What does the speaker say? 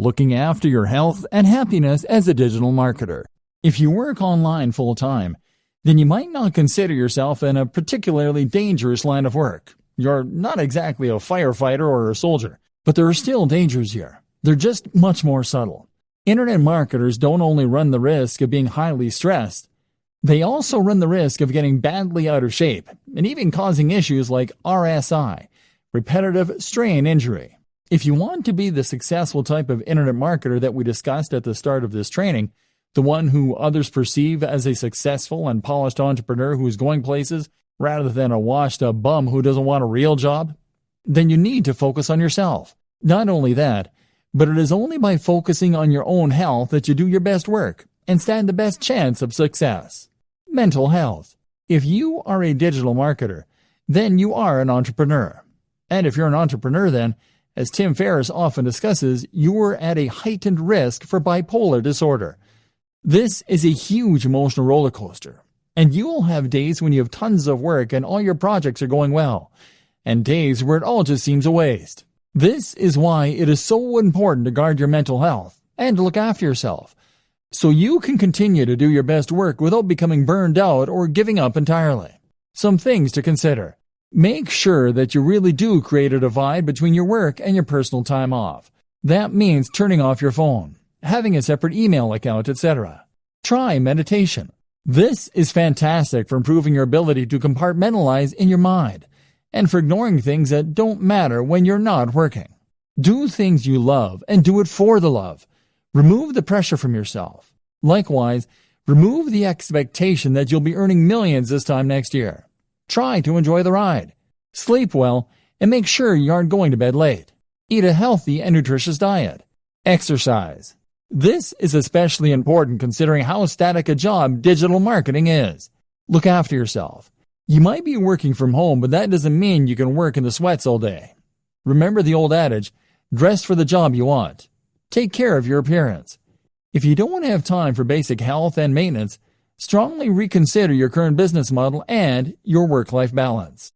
looking after your health and happiness as a digital marketer. If you work online full-time, then you might not consider yourself in a particularly dangerous line of work. You're not exactly a firefighter or a soldier, but there are still dangers here. They're just much more subtle. Internet marketers don't only run the risk of being highly stressed, they also run the risk of getting badly out of shape and even causing issues like RSI, repetitive strain injury. If you want to be the successful type of internet marketer that we discussed at the start of this training, the one who others perceive as a successful and polished entrepreneur who is going places rather than a washed-up bum who doesn't want a real job, then you need to focus on yourself. Not only that, but it is only by focusing on your own health that you do your best work and stand the best chance of success. Mental health. If you are a digital marketer, then you are an entrepreneur. And if you're an entrepreneur, then, as Tim Ferriss often discusses, you are at a heightened risk for bipolar disorder. This is a huge emotional roller coaster, and you will have days when you have tons of work and all your projects are going well, and days where it all just seems a waste. This is why it is so important to guard your mental health and to look after yourself, so you can continue to do your best work without becoming burned out or giving up entirely. Some things to consider. Make sure that you really do create a divide between your work and your personal time off. That means turning off your phone, having a separate email account, etc. Try meditation. This is fantastic for improving your ability to compartmentalize in your mind and for ignoring things that don't matter when you're not working. Do things you love and do it for the love. Remove the pressure from yourself. Likewise, remove the expectation that you'll be earning millions this time next year. Try to enjoy the ride. Sleep well and make sure you aren't going to bed late. Eat a healthy and nutritious diet. Exercise. This is especially important considering how static a job digital marketing is. Look after yourself. You might be working from home, but that doesn't mean you can work in the sweats all day. Remember the old adage, dress for the job you want. Take care of your appearance. If you don't have time for basic health and maintenance, strongly reconsider your current business model and your work-life balance.